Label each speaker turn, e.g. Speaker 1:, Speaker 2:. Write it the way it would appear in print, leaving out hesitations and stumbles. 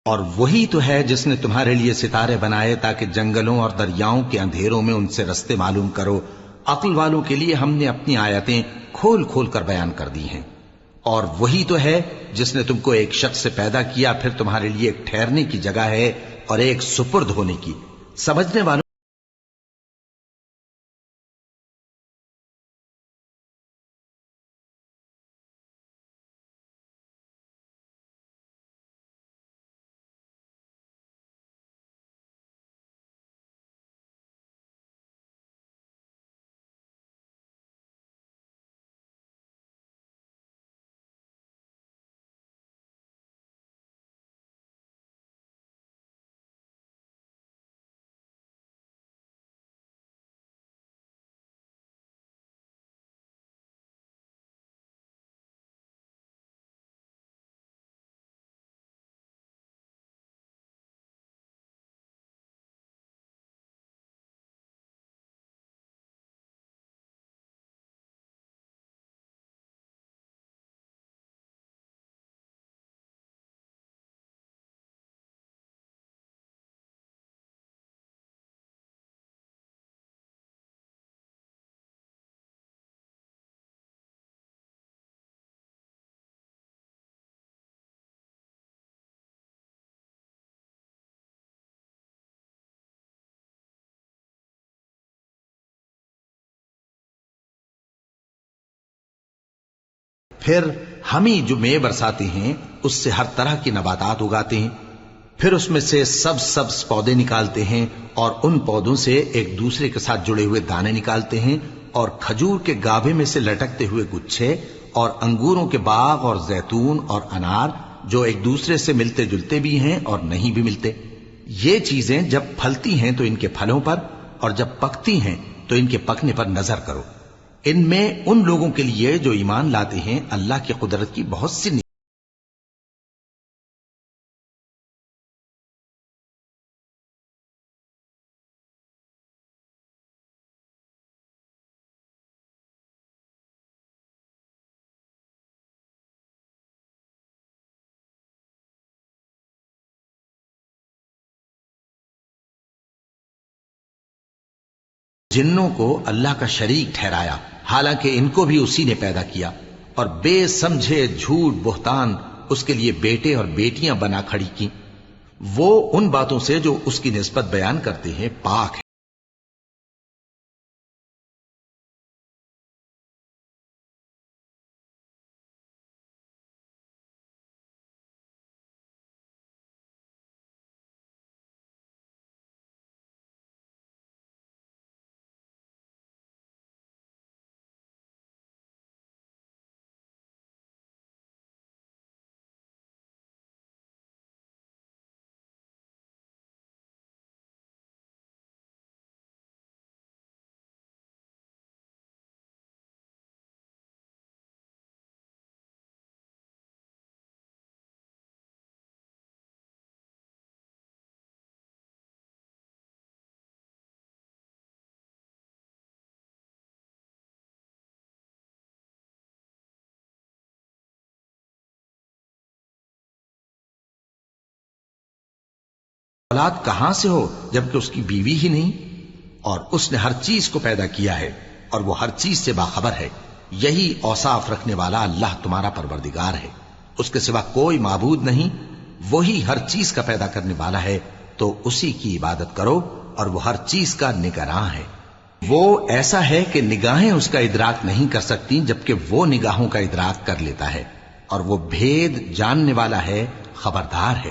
Speaker 1: और वही तो है जिसने तुम्हारे लिए सितारे बनाए ताकि जंगलों और दरियाओं के अंधेरों में उनसे रास्ते मालूम करो। अक्ल वालों के लिए हमने अपनी आयतें खोल खोल कर बयान कर दी हैं। और वही तो है जिसने तुमको एक शख्स से पैदा किया, फिर तुम्हारे लिए एक ठहरने की जगह है और एक सुपुर्द होने की। समझने वालों फिर हम ही जो मेवे बरसाते हैं उससे हर तरह की नबातात उगाते हैं, फिर उसमें से सब सब्ज पौधे निकालते हैं और उन पौधों से एक दूसरे के साथ जुड़े हुए दाने निकालते हैं, और खजूर के गाभे में से लटकते हुए गुच्छे, और अंगूरों के बाग और जैतून और अनार जो एक दूसरे से मिलते जुलते भी हैं और नहीं भी मिलते। ये चीजें जब फलती हैं तो इनके फलों पर, और जब पकती हैं तो इनके पकने पर नजर करो। इनमें उन लोगों के लिए जो ईमान लाते हैं अल्लाह की कुदरत की बहुत सी जिन्नों को अल्लाह का शरीक ठहराया, हालांकि इनको भी उसी ने पैदा किया, और बेसमझे झूठ बुहतान उसके लिए बेटे और बेटियां बना खड़ी की। वो उन बातों से जो उसकी निस्बत बयान करते हैं पाक है। औलाद कहां से हो जबकि उसकी बीवी ही नहीं, और उसने हर चीज को पैदा किया है और वो हर चीज से बाखबर है। यही औसाफ रखने वाला अल्लाह तुम्हारा परवरदिगार है, उसके सिवा कोई माबूद नहीं। वही हर चीज का पैदा करने वाला है, तो उसी की इबादत करो, और वो हर चीज का निगरां है। वो ऐसा है कि निगाहें उसका इदराक नहीं कर सकती, जबकि वो निगाहों का इदराक कर लेता है, और वो भेद जानने वाला है, खबरदार है।